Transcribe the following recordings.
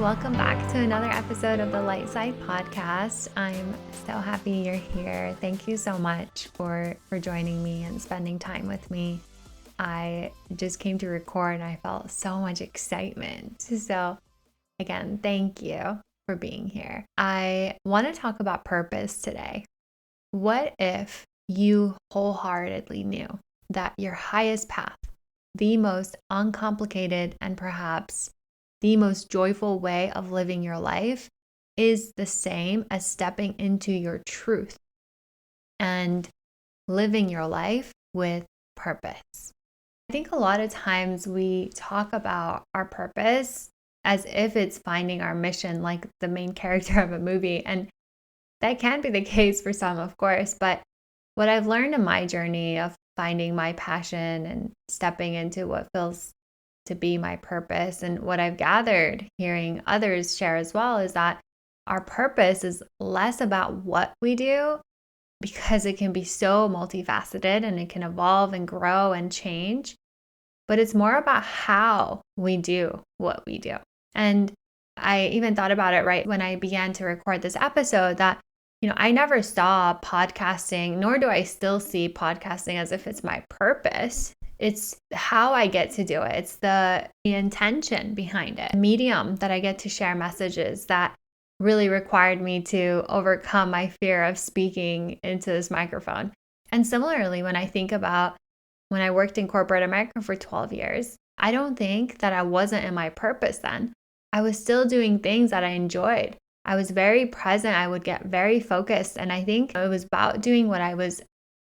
welcome back to another episode of the Light Side Podcast. I'm so happy you're here. Thank you so much for joining me and spending time with me. I just came to record and I felt so much excitement. So again, thank you for being here. I want to talk about purpose today. What if you wholeheartedly knew that your highest path, the most uncomplicated and perhaps the most joyful way of living your life is the same as stepping into your truth and living your life with purpose? I think a lot of times we talk about our purpose as if it's finding our mission, like the main character of a movie. And that can be the case for some, of course. But what I've learned in my journey of finding my passion and stepping into what feels to be my purpose, and what I've gathered hearing others share as well, is that our purpose is less about what we do, because it can be so multifaceted and it can evolve and grow and change, but it's more about how we do what we do. And I even thought about it right when I began to record this episode that, I never saw podcasting, nor do I still see podcasting as if it's my purpose. It's how I get to do it. It's the intention behind it. The medium that I get to share messages that really required me to overcome my fear of speaking into this microphone. And similarly, when I think about when I worked in corporate America for 12 years, I don't think that I wasn't in my purpose then. I was still doing things that I enjoyed. I was very present. I would get very focused. And I think it was about doing what I was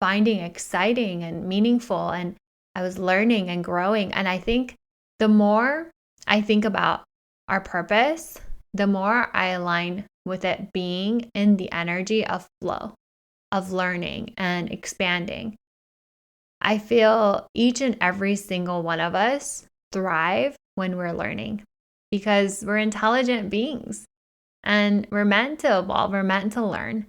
finding exciting and meaningful. And I was learning and growing. And I think the more I think about our purpose, the more I align with it being in the energy of flow, of learning and expanding. I feel each and every single one of us thrive when we're learning, because we're intelligent beings and we're meant to evolve, we're meant to learn.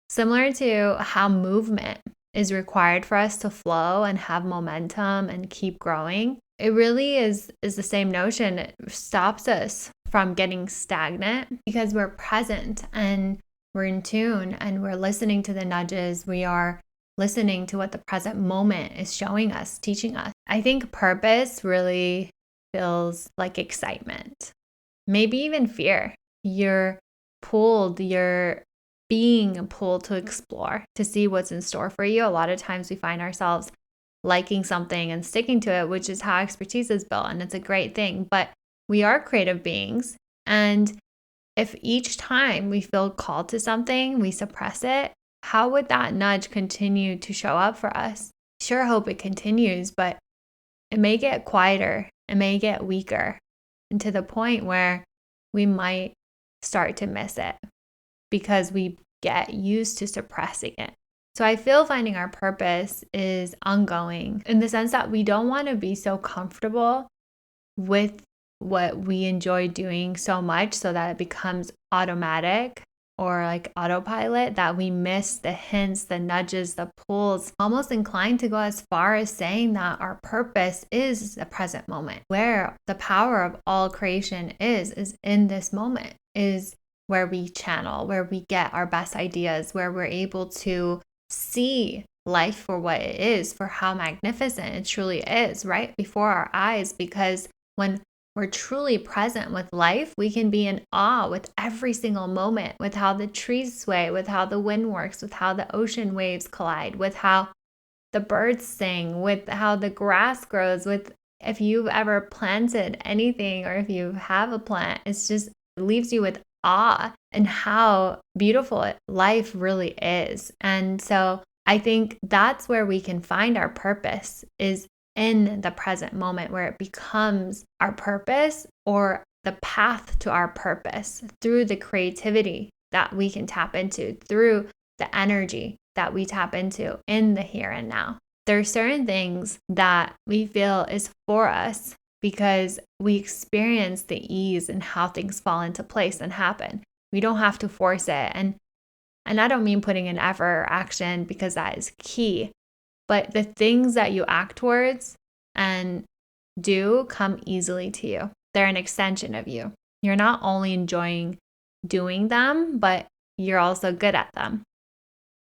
Similar to how movement is required for us to flow and have momentum and keep growing, it really is the same notion. It stops us from getting stagnant because we're present and we're in tune and we're listening to the nudges. We are listening to what the present moment is showing us, teaching us. I think purpose really feels like excitement, maybe even fear. You're being pulled to explore, to see what's in store for you. A lot of times we find ourselves liking something and sticking to it, which is how expertise is built. And it's a great thing, but we are creative beings. And if each time we feel called to something, we suppress it, how would that nudge continue to show up for us? Sure hope it continues, but it may get quieter, it may get weaker, and to the point where we might start to miss it because we get used to suppressing it. So I feel finding our purpose is ongoing in the sense that we don't want to be so comfortable with what we enjoy doing so much so that it becomes automatic or like autopilot, that we miss the hints, the nudges, the pulls. Almost inclined to go as far as saying that our purpose is the present moment, where the power of all creation is in this moment, is where we channel, where we get our best ideas, where we're able to see life for what it is, for how magnificent it truly is right before our eyes. Because when we're truly present with life, we can be in awe with every single moment, with how the trees sway, with how the wind works, with how the ocean waves collide, with how the birds sing, with how the grass grows, with if you've ever planted anything or if you have a plant, it leaves you with awe and how beautiful life really is. And so I think that's where we can find our purpose, is in the present moment, where it becomes our purpose or the path to our purpose through the creativity that we can tap into, through the energy that we tap into in the here and now. There are certain things that we feel is for us because we experience the ease and how things fall into place and happen. We don't have to force it. And I don't mean putting in effort or action, because that is key. But the things that you act towards and do come easily to you. They're an extension of you. You're not only enjoying doing them, but you're also good at them.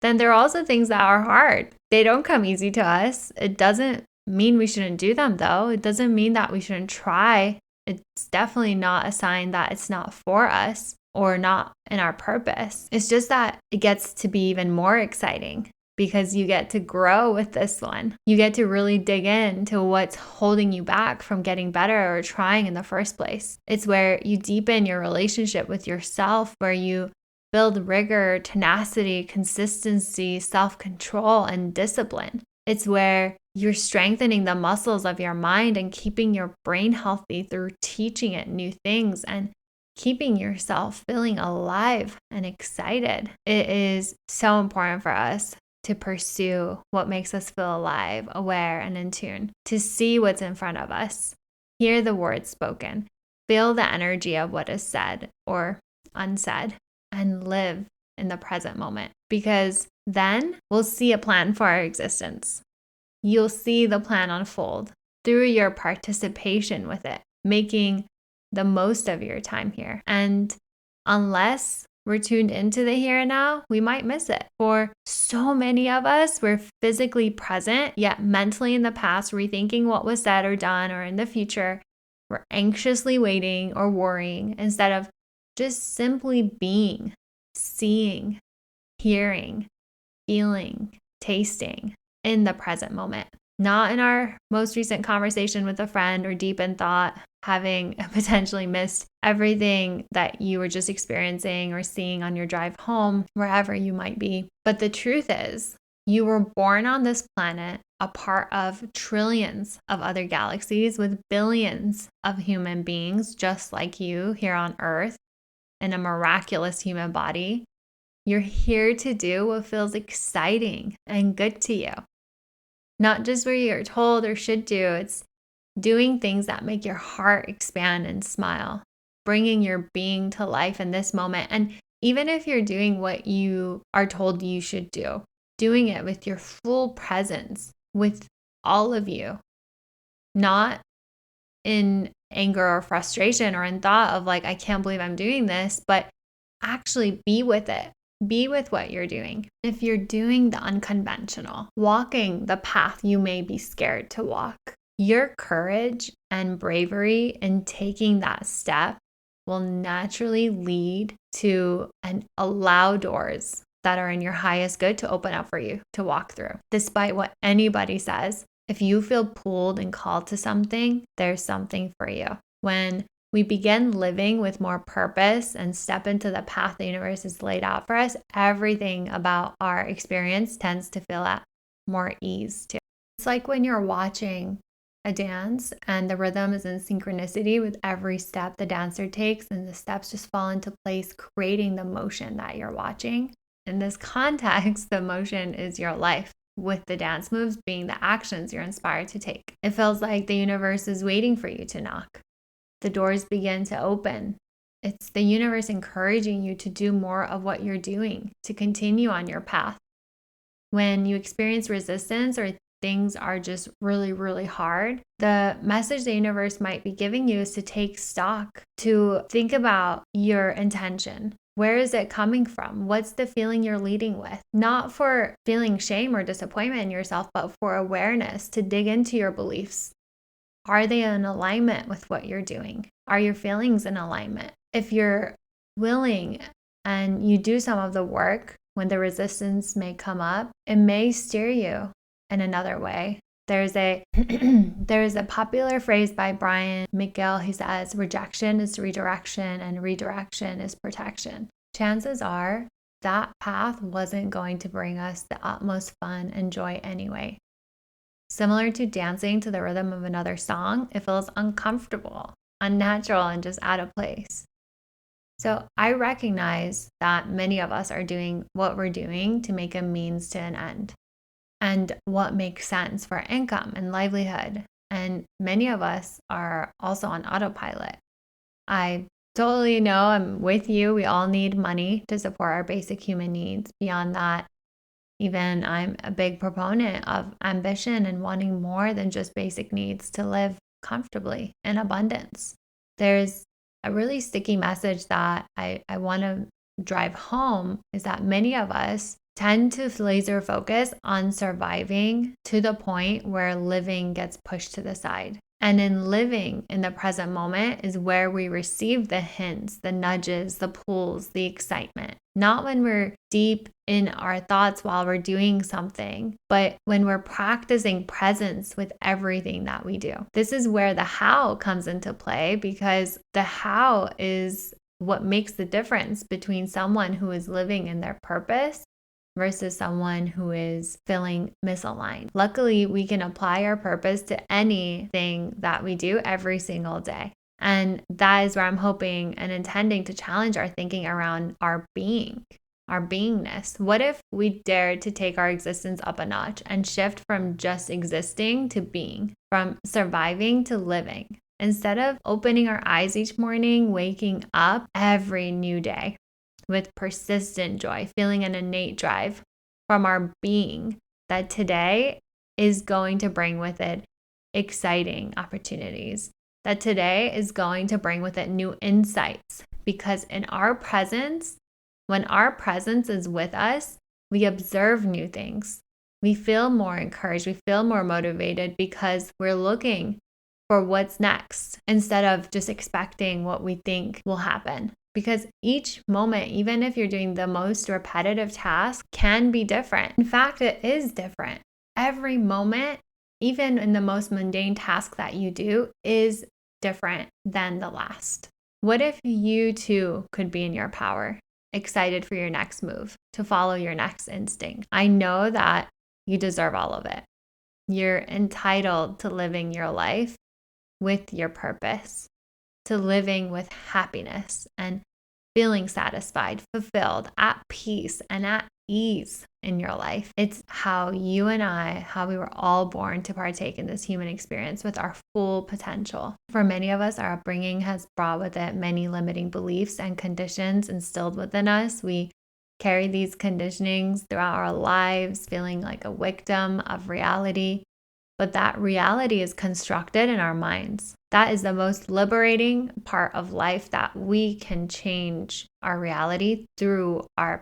Then there are also things that are hard. They don't come easy to us. It doesn't mean we shouldn't do them, though. It doesn't mean that we shouldn't try. It's definitely not a sign that it's not for us or not in our purpose. It's just that it gets to be even more exciting because you get to grow with this one. You get to really dig into what's holding you back from getting better or trying in the first place. It's where you deepen your relationship with yourself, where you build rigor, tenacity, consistency, self-control, and discipline. It's where you're strengthening the muscles of your mind and keeping your brain healthy through teaching it new things and keeping yourself feeling alive and excited. It is so important for us to pursue what makes us feel alive, aware, and in tune, to see what's in front of us, hear the words spoken, feel the energy of what is said or unsaid, and live in the present moment. Because then we'll see a plan for our existence. You'll see the plan unfold through your participation with it, making the most of your time here. And unless we're tuned into the here and now, we might miss it. For so many of us, we're physically present, yet mentally in the past, rethinking what was said or done, or in the future, we're anxiously waiting or worrying instead of just simply being, seeing, hearing, feeling, tasting in the present moment. Not in our most recent conversation with a friend or deep in thought, having potentially missed everything that you were just experiencing or seeing on your drive home, wherever you might be. But the truth is, you were born on this planet, a part of trillions of other galaxies with billions of human beings just like you here on Earth in a miraculous human body. You're here to do what feels exciting and good to you. Not just what you're told or should do. It's doing things that make your heart expand and smile, bringing your being to life in this moment. And even if you're doing what you are told you should do, doing it with your full presence, with all of you, not in anger or frustration or in thought of like, I can't believe I'm doing this, but actually be with it. Be with what you're doing. If you're doing the unconventional, walking the path you may be scared to walk, your courage and bravery in taking that step will naturally lead to and allow doors that are in your highest good to open up for you to walk through. Despite what anybody says, if you feel pulled and called to something, there's something for you. When we begin living with more purpose and step into the path the universe has laid out for us, everything about our experience tends to feel at more ease too. It's like when you're watching a dance and the rhythm is in synchronicity with every step the dancer takes, and the steps just fall into place, creating the motion that you're watching. In this context, the motion is your life, with the dance moves being the actions you're inspired to take. It feels like the universe is waiting for you to knock. The doors begin to open. It's the universe encouraging you to do more of what you're doing, to continue on your path. When you experience resistance or things are just really, really hard, the message the universe might be giving you is to take stock, to think about your intention. Where is it coming from? What's the feeling you're leading with? Not for feeling shame or disappointment in yourself, but for awareness, to dig into your beliefs. Are they in alignment with what you're doing? Are your feelings in alignment? If you're willing and you do some of the work when the resistance may come up, it may steer you in another way. There's a popular phrase by Brian McGill. He says, rejection is redirection and redirection is protection. Chances are that path wasn't going to bring us the utmost fun and joy anyway. Similar to dancing to the rhythm of another song, it feels uncomfortable, unnatural, and just out of place. So I recognize that many of us are doing what we're doing to make a means to an end, and what makes sense for income and livelihood. And many of us are also on autopilot. I totally know, I'm with you. We all need money to support our basic human needs. Beyond that, even I'm a big proponent of ambition and wanting more than just basic needs to live comfortably in abundance. There's a really sticky message that I want to drive home is that many of us tend to laser focus on surviving to the point where living gets pushed to the side. And in living in the present moment is where we receive the hints, the nudges, the pulls, the excitement. Not when we're deep in our thoughts while we're doing something, but when we're practicing presence with everything that we do. This is where the how comes into play, because the how is what makes the difference between someone who is living in their purpose versus someone who is feeling misaligned. Luckily, we can apply our purpose to anything that we do every single day. And that is where I'm hoping and intending to challenge our thinking around our being, our beingness. What if we dared to take our existence up a notch and shift from just existing to being, from surviving to living? Instead of opening our eyes each morning, waking up every new day with persistent joy, feeling an innate drive from our being that today is going to bring with it exciting opportunities, that today is going to bring with it new insights. Because in our presence, when our presence is with us, we observe new things. We feel more encouraged. We feel more motivated because we're looking for what's next instead of just expecting what we think will happen. Because each moment, even if you're doing the most repetitive task, can be different. In fact, it is different. Every moment, even in the most mundane task that you do, is different than the last. What if you too could be in your power, excited for your next move, to follow your next instinct? I know that you deserve all of it. You're entitled to living your life with your purpose, to living with happiness and feeling satisfied, fulfilled, at peace, and at ease in your life. It's how you and I, how we were all born to partake in this human experience with our full potential. For many of us, our upbringing has brought with it many limiting beliefs and conditions instilled within us. We carry these conditionings throughout our lives, feeling like a victim of reality. But that reality is constructed in our minds. That is the most liberating part of life, that we can change our reality through our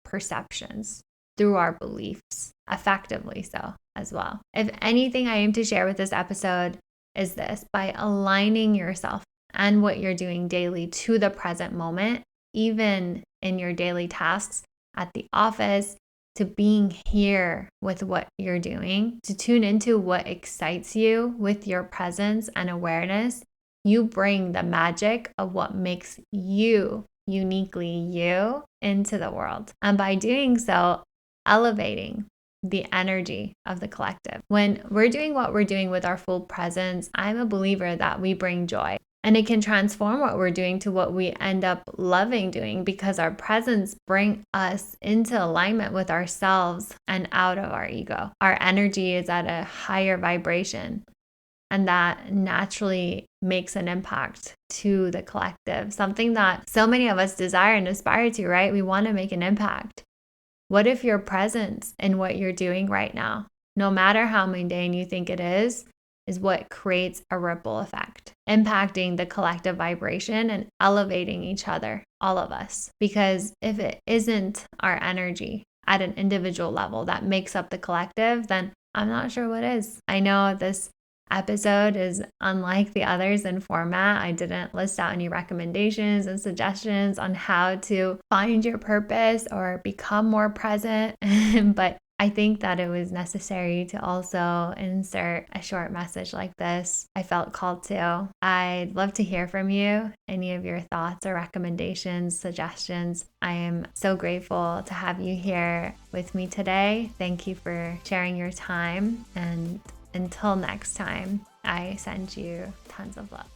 perceptions, through our beliefs, effectively so as well. If anything I aim to share with this episode is this: by aligning yourself and what you're doing daily to the present moment, even in your daily tasks at the office, to being here with what you're doing, to tune into what excites you with your presence and awareness, you bring the magic of what makes you uniquely you into the world. And by doing so, elevating the energy of the collective. When we're doing what we're doing with our full presence, I'm a believer that we bring joy. And it can transform what we're doing to what we end up loving doing, because our presence brings us into alignment with ourselves and out of our ego. Our energy is at a higher vibration, and that naturally makes an impact to the collective, something that so many of us desire and aspire to, right? We want to make an impact. What if your presence in what you're doing right now, no matter how mundane you think it is what creates a ripple effect, impacting the collective vibration and elevating each other, all of us? Because if it isn't our energy at an individual level that makes up the collective, then I'm not sure what is. I know this episode is unlike the others in format. I didn't list out any recommendations and suggestions on how to find your purpose or become more present, but I think that it was necessary to also insert a short message like this. I felt called to. I'd love to hear from you, any of your thoughts or recommendations, suggestions. I am so grateful to have you here with me today. Thank you for sharing your time. And until next time, I send you tons of love.